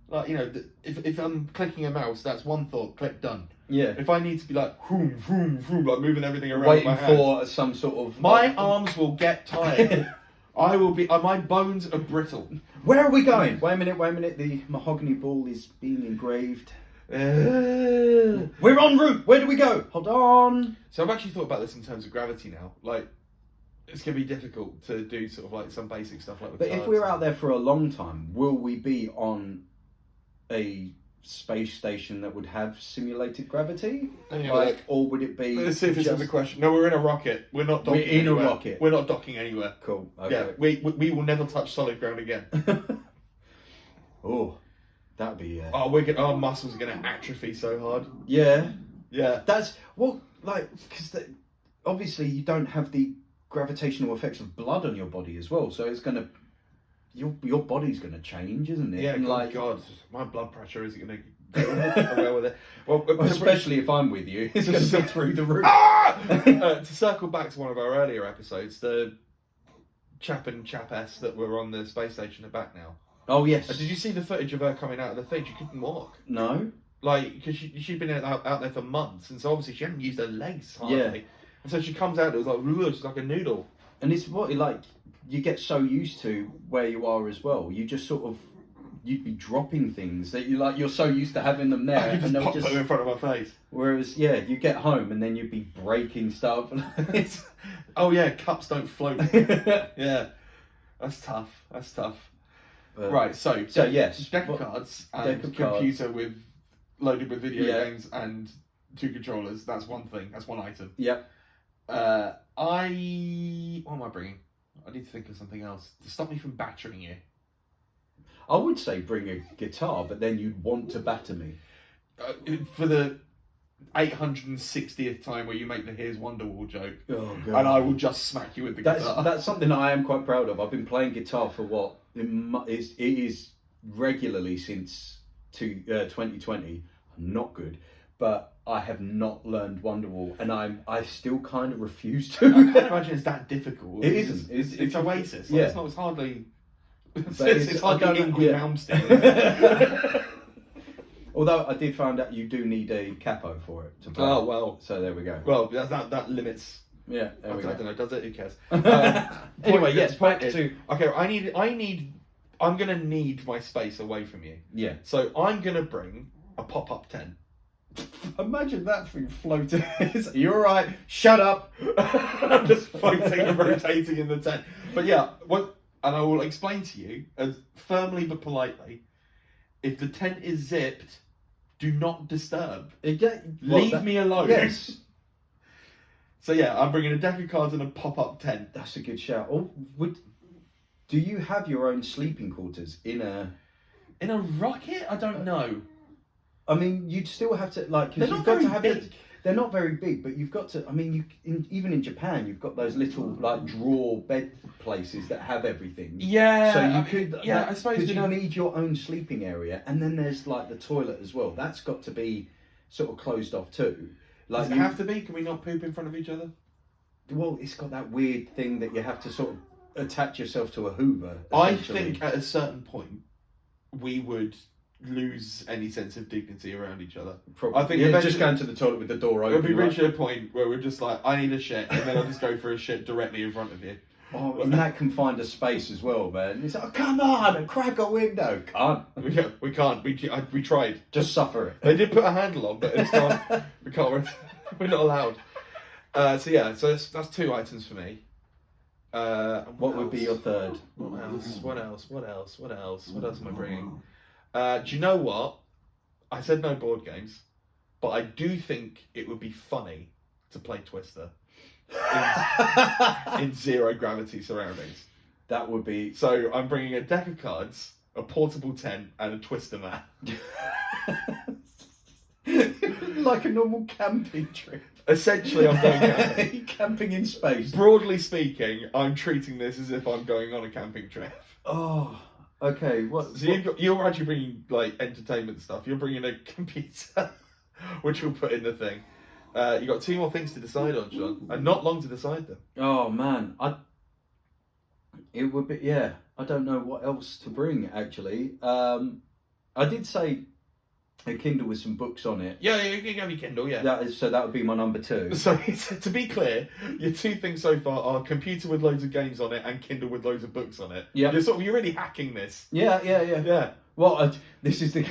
Speaker 2: Like, you know, if I'm clicking a mouse, that's one thought, click, done.
Speaker 1: Yeah.
Speaker 2: If I need to be like, vroom, vroom, vroom, like moving everything around
Speaker 1: waiting
Speaker 2: my hands,
Speaker 1: for some sort of...
Speaker 2: my arms will get tired. I will be... my bones are brittle.
Speaker 1: Where are we going? Wait a minute. The mahogany ball is being engraved. We're en route. Where do we go? Hold on.
Speaker 2: So I've actually thought about this in terms of gravity now. Like, it's going to be difficult to do sort of like some basic stuff like with
Speaker 1: But if
Speaker 2: cards.
Speaker 1: we're out there for a long time, will we be on a space station that would have simulated gravity?
Speaker 2: Anyway,
Speaker 1: or would it be...
Speaker 2: Let's see if this is the question. No, we're in a rocket. We're not docking
Speaker 1: We're in
Speaker 2: anywhere.
Speaker 1: a rocket.
Speaker 2: We're not docking anywhere.
Speaker 1: Cool. Okay.
Speaker 2: Yeah, we will never touch solid ground again.
Speaker 1: Oh, that'd be...
Speaker 2: Our muscles are going to atrophy so hard.
Speaker 1: Yeah.
Speaker 2: Yeah.
Speaker 1: That's... Well, like, because obviously you don't have the gravitational effects of blood on your body as well, so it's going to... Your body's going to change, isn't it?
Speaker 2: Yeah,
Speaker 1: and
Speaker 2: like, God, my blood pressure isn't going to go well with it. Well,
Speaker 1: especially if I'm with you, it's going to be through the roof.
Speaker 2: To circle back to one of our earlier episodes, the chap and chapess that were on the space station are back now.
Speaker 1: Oh, yes.
Speaker 2: Did you see the footage of her coming out of the thing? She couldn't walk.
Speaker 1: No.
Speaker 2: Like, because she'd been out there for months, and so obviously she hadn't used her legs hardly.
Speaker 1: Yeah.
Speaker 2: And so she comes out, it was like, she's like a noodle.
Speaker 1: And it's what, like, you get so used to where you are as well. You just sort of, you'd be dropping things that you're so used to having them there.
Speaker 2: I could just pop them in front of my face.
Speaker 1: Whereas, yeah, you get home and then you'd be breaking stuff.
Speaker 2: Oh yeah, cups don't float. Yeah. That's tough. Right, so
Speaker 1: yes.
Speaker 2: Deck of cards and
Speaker 1: deck of
Speaker 2: computer
Speaker 1: cards.
Speaker 2: loaded with video
Speaker 1: Yeah.
Speaker 2: games and 2 controllers, that's one thing, that's one item.
Speaker 1: Yep.
Speaker 2: What am I bringing? I need to think of something else to stop me from battering you.
Speaker 1: I would say bring a guitar, but then you'd want to batter me.
Speaker 2: For the 860th time where you make the Here's Wonderwall joke,
Speaker 1: Oh, God.
Speaker 2: and I will just smack you with the guitar.
Speaker 1: That's something that I am quite proud of. I've been playing guitar for what? It is regularly since 2020. I'm not good, but I have not learned Wonderwall, and I still kind of refuse to.
Speaker 2: I can't imagine it's that difficult.
Speaker 1: It isn't.
Speaker 2: It's Oasis.
Speaker 1: Yeah.
Speaker 2: It's hardly...
Speaker 1: It's
Speaker 2: hardly Ingrid Malmsteen.
Speaker 1: Although I did find out you do need a capo for it to play.
Speaker 2: Oh, well.
Speaker 1: So there we go.
Speaker 2: Well, that limits...
Speaker 1: Yeah, there
Speaker 2: I
Speaker 1: we go.
Speaker 2: don't know, does it? Who cares?
Speaker 1: Anyway, yes, back to...
Speaker 2: Okay, I'm going to need my space away from you.
Speaker 1: Yeah.
Speaker 2: So I'm going to bring a pop-up tent.
Speaker 1: Imagine that thing floating. You're right. Shut up.
Speaker 2: I'm just floating and rotating in the tent. But yeah, and I will explain to you, as firmly but politely, if the tent is zipped, do not disturb. Leave me alone.
Speaker 1: Yes.
Speaker 2: So yeah, I'm bringing a deck of cards and a pop-up tent.
Speaker 1: That's a good shout. Do you have your own sleeping quarters in a
Speaker 2: rocket? I don't know.
Speaker 1: I mean, you'd still have to
Speaker 2: They're not very big.
Speaker 1: They're not very big, but you've got to. I mean, even in Japan, you've got those little drawer bed places that have everything.
Speaker 2: Yeah.
Speaker 1: So you could.
Speaker 2: Yeah, I suppose
Speaker 1: because you
Speaker 2: know.
Speaker 1: need your own sleeping area, and then there's the toilet as well. That's got to be sort of closed off too.
Speaker 2: Does it have to be? Can we not poop in front of each other?
Speaker 1: Well, it's got that weird thing that you have to sort of attach yourself to a Hoover.
Speaker 2: I think at a certain point we would lose any sense of dignity around each other.
Speaker 1: Probably.
Speaker 2: I think
Speaker 1: yeah,
Speaker 2: eventually-
Speaker 1: just going to the toilet with the door open.
Speaker 2: We'll be
Speaker 1: like-
Speaker 2: reaching a point where we're just like, I need a shit, and then I'll just go for a shit directly in front of you.
Speaker 1: Oh, in that confined a space as well, man. It's like, oh, come on, crack a window. Can't.
Speaker 2: We can't. We tried.
Speaker 1: Just suffer it.
Speaker 2: They did put a handle on, but it's gone. We can't. We're not allowed. So that's 2 items for me.
Speaker 1: What would be your third?
Speaker 2: What else? What else am I bringing? Do you know what? I said no board games, but I do think it would be funny to play Twister in zero gravity surroundings.
Speaker 1: That would be...
Speaker 2: So I'm bringing a deck of cards, a portable tent, and a Twister mat.
Speaker 1: like a normal camping trip.
Speaker 2: Essentially, I'm going camping.
Speaker 1: Camping in space.
Speaker 2: Broadly speaking, I'm treating this as if I'm going on a camping trip.
Speaker 1: Oh, okay. What?
Speaker 2: So you're actually bringing like entertainment stuff. You're bringing a computer, which we'll put in the thing. You got 2 more things to decide on, John, and not long to decide them.
Speaker 1: Oh man, it would be, yeah. I don't know what else to bring actually. I did say a Kindle with some books on it.
Speaker 2: Yeah, you can have your Kindle. Yeah.
Speaker 1: So that would be my number 2.
Speaker 2: So to be clear, your 2 things so far are computer with loads of games on it and Kindle with loads of books on it.
Speaker 1: Yeah.
Speaker 2: You're really hacking this.
Speaker 1: Yeah.
Speaker 2: Yeah.
Speaker 1: Well, this is the.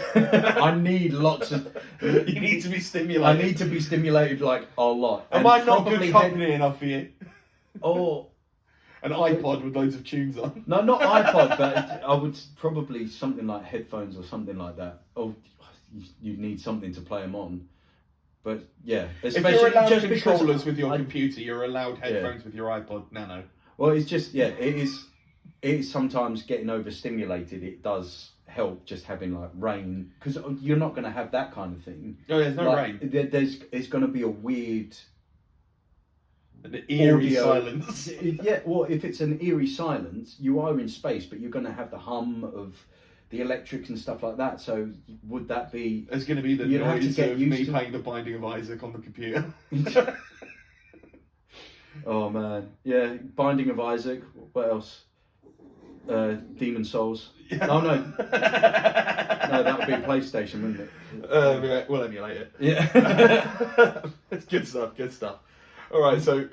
Speaker 1: I need lots of.
Speaker 2: You need to be
Speaker 1: I
Speaker 2: stimulated.
Speaker 1: need to be stimulated like a lot.
Speaker 2: Am
Speaker 1: And
Speaker 2: I not
Speaker 1: probably
Speaker 2: good company enough for you?
Speaker 1: Oh.
Speaker 2: An iPod with loads of tunes on.
Speaker 1: No, not iPod, but I would probably something like headphones or something like that. Oh, you need something to play them on. But yeah,
Speaker 2: If you're allowed
Speaker 1: just
Speaker 2: controllers
Speaker 1: because
Speaker 2: with your computer, you're allowed headphones with your iPod Nano.
Speaker 1: Well, it's just it is sometimes getting overstimulated. It does help just having like rain because you're not going to have that kind of thing.
Speaker 2: Oh, there's no rain.
Speaker 1: It's going to be a weird.
Speaker 2: An eerie
Speaker 1: audio.
Speaker 2: silence.
Speaker 1: Yeah, well, if it's an eerie silence, you are in space, but you're going to have the hum of the electrics and stuff like that. So would that be...
Speaker 2: There's going to be the
Speaker 1: You'd have to
Speaker 2: noise
Speaker 1: get
Speaker 2: of
Speaker 1: used
Speaker 2: me
Speaker 1: to-
Speaker 2: playing The Binding of Isaac on the computer.
Speaker 1: Oh, man. Yeah, Binding of Isaac. What else? Demon Souls.
Speaker 2: Yeah.
Speaker 1: Oh, no. No, that would be a PlayStation, wouldn't it?
Speaker 2: We'll emulate it.
Speaker 1: Yeah.
Speaker 2: It's good stuff. All right, so...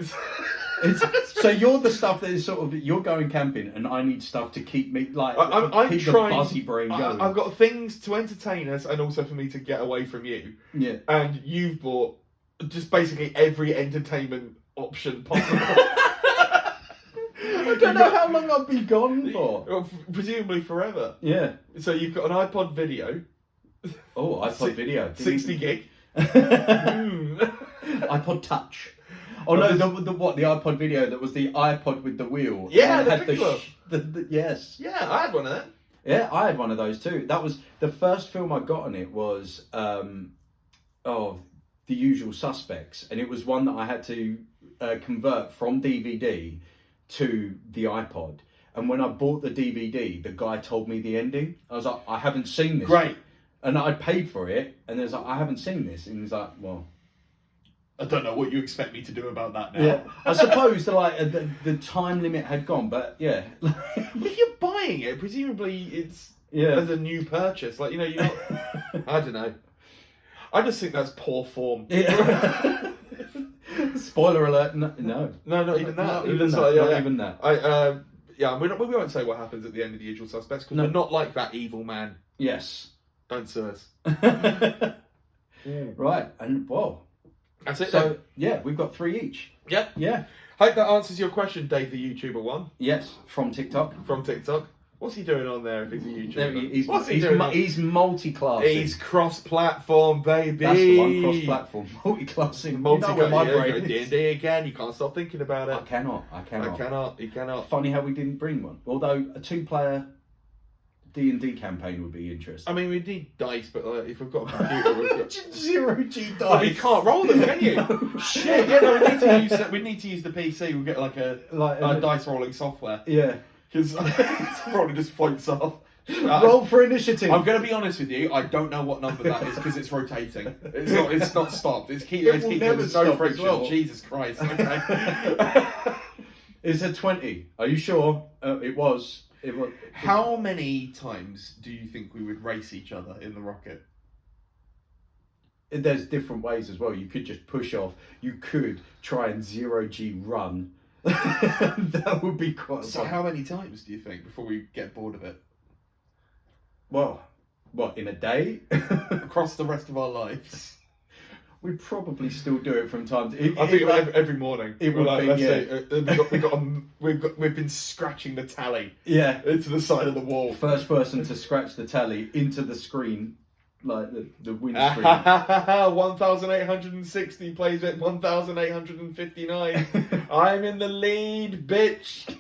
Speaker 1: So you're the stuff that is sort of... You're going camping and I need stuff to keep me, like...
Speaker 2: I'm
Speaker 1: keep
Speaker 2: trying...
Speaker 1: the buzzy brain going.
Speaker 2: I've got things to entertain us and also for me to get away from you.
Speaker 1: Yeah.
Speaker 2: And you've bought just basically every entertainment option possible.
Speaker 1: I don't know how long I'll be gone for.
Speaker 2: Well, presumably forever.
Speaker 1: Yeah.
Speaker 2: So you've got an iPod video.
Speaker 1: Oh, iPod video.
Speaker 2: 60 gig.
Speaker 1: iPod Touch. Oh no, the what? The iPod video that was the iPod with the wheel.
Speaker 2: Yeah,
Speaker 1: And
Speaker 2: the
Speaker 1: had
Speaker 2: big one.
Speaker 1: yes.
Speaker 2: Yeah, I had one of them.
Speaker 1: Yeah, I had one of those too. That was the first film I got on it was The Usual Suspects, and it was one that I had to convert from DVD to the iPod. And when I bought the DVD, the guy told me the ending. I was like, I haven't seen this.
Speaker 2: Great.
Speaker 1: And I paid for it, and there's like, I haven't seen this, and he's like, well.
Speaker 2: I don't know what you expect me to do about that now.
Speaker 1: Yeah, I suppose the time limit had gone, but yeah.
Speaker 2: If you're buying it, presumably it's
Speaker 1: Yeah.
Speaker 2: as a new purchase. Like, you're not... I don't know. I just think that's poor form.
Speaker 1: Yeah. Spoiler alert! No,
Speaker 2: No, not even that.
Speaker 1: Not even
Speaker 2: It's
Speaker 1: that.
Speaker 2: like,
Speaker 1: Not even that.
Speaker 2: We won't say what happens at the end of The Usual Suspects because
Speaker 1: No.
Speaker 2: we're not like that evil man.
Speaker 1: Yes.
Speaker 2: Don't sue us.
Speaker 1: Right, and whoa.
Speaker 2: That's it.
Speaker 1: So yeah, we've got 3 each.
Speaker 2: Yep.
Speaker 1: Yeah.
Speaker 2: Hope that answers your question, Dave, the YouTuber one
Speaker 1: Yes, from TikTok.
Speaker 2: from TikTok. What's he doing on there if he's a YouTuber?
Speaker 1: He's,
Speaker 2: What's he doing?
Speaker 1: he's multi-classing.
Speaker 2: He's cross-platform, baby.
Speaker 1: That's the one, cross-platform. Multi-classing. You know where my brain is.
Speaker 2: D&D again. You can't stop thinking about it.
Speaker 1: I cannot.
Speaker 2: You cannot.
Speaker 1: Funny how we didn't bring one. Although a 2-player D&D campaign would be interesting.
Speaker 2: I mean, we need dice, but if we've got a computer, we've got...
Speaker 1: 0G dice.
Speaker 2: Well, you can't roll them, can you? Shit, yeah, no, we need to use the PC. We'll get like a dice rolling software.
Speaker 1: Yeah.
Speaker 2: Because it probably just floats off.
Speaker 1: Roll for initiative.
Speaker 2: I'm going to be honest with you. I don't know what number that is because it's rotating. It's not stopped. It's keep.
Speaker 1: It
Speaker 2: It's
Speaker 1: will
Speaker 2: keep.
Speaker 1: never
Speaker 2: There's
Speaker 1: stop
Speaker 2: no
Speaker 1: as
Speaker 2: friction.
Speaker 1: well.
Speaker 2: Jesus Christ. Okay.
Speaker 1: It's a 20. Are you sure? It was.
Speaker 2: How many times do you think we would race each other in the rocket?
Speaker 1: There's different ways as well. You could just push off. You could try and 0G run. That would be quite
Speaker 2: So
Speaker 1: fun.
Speaker 2: how many times do you think before we get bored of it?
Speaker 1: Well, what, in a day?
Speaker 2: Across the rest of our lives?
Speaker 1: We'd probably still do it from time to
Speaker 2: I think every morning.
Speaker 1: It would be,
Speaker 2: let's
Speaker 1: yeah.
Speaker 2: say, we've been scratching the tally
Speaker 1: Yeah.
Speaker 2: into the side of the wall.
Speaker 1: First person to scratch the tally into the screen, like the windscreen.
Speaker 2: 1,860 plays at 1,859. I'm in the lead, bitch.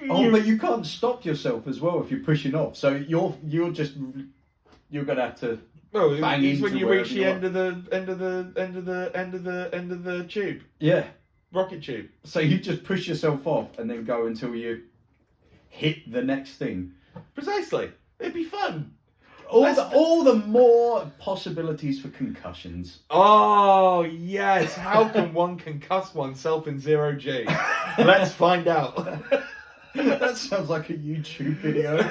Speaker 1: Oh, but you can't stop yourself as well if you're pushing off. So you're gonna have to.
Speaker 2: Well,
Speaker 1: bang
Speaker 2: it's when
Speaker 1: into
Speaker 2: you reach the
Speaker 1: wherever
Speaker 2: end of the tube,
Speaker 1: Yeah.
Speaker 2: rocket tube.
Speaker 1: So you just push yourself off and then go until you hit the next thing.
Speaker 2: Precisely. It'd be fun.
Speaker 1: All the more possibilities for concussions.
Speaker 2: Oh yes. How can one concuss oneself in 0G? Let's find out.
Speaker 1: That sounds like a YouTube video.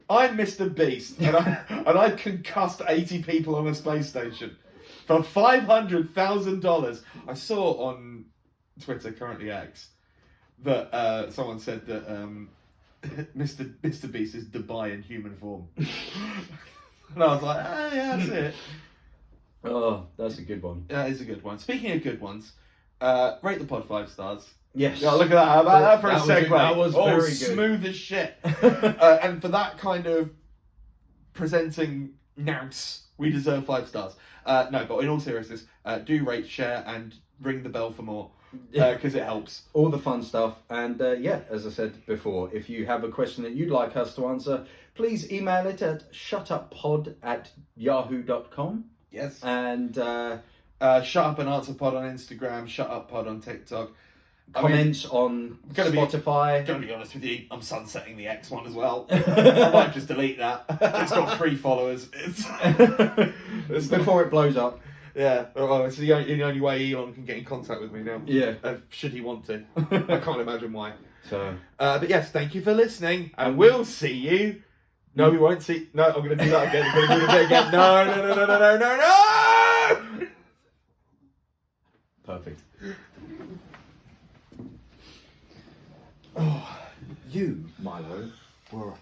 Speaker 2: I'm Mr. Beast, and I've concussed 80 people on a space station for $500,000. I saw on Twitter, currently X, that someone said that Mr. Beast is Dubai in human form. And I was like, yeah, that's it.
Speaker 1: Oh, that's a good one.
Speaker 2: That is a good one. Speaking of good ones, rate the pod 5 stars.
Speaker 1: Yes.
Speaker 2: Yeah, look at that. How about that for a segue?
Speaker 1: That was very good.
Speaker 2: Smooth as shit. And for that kind of presenting nous, we deserve 5 stars. No, but in all seriousness, do rate, share, and ring the bell for more. Because it helps.
Speaker 1: All the fun stuff. And yeah, as I said before, if you have a question that you'd like us to answer, please email it at shutuppod@yahoo.com.
Speaker 2: Yes.
Speaker 1: And
Speaker 2: Shut Up and Answer Pod on Instagram, Shut Up Pod on TikTok.
Speaker 1: comments on Spotify.
Speaker 2: Gonna be honest with you, I'm sunsetting the X one as well. I might just delete that. It's got 3 followers. It's
Speaker 1: Before it blows up.
Speaker 2: Yeah, well, it's the only way Elon can get in contact with me now.
Speaker 1: Yeah.
Speaker 2: Should he want to. I can't imagine why.
Speaker 1: So,
Speaker 2: but yes, thank you for listening, and we'll see you. No, we won't see. No, I'm going to do that again. I'm going to do it again. No.
Speaker 1: perfect. Oh, you, Milo, were a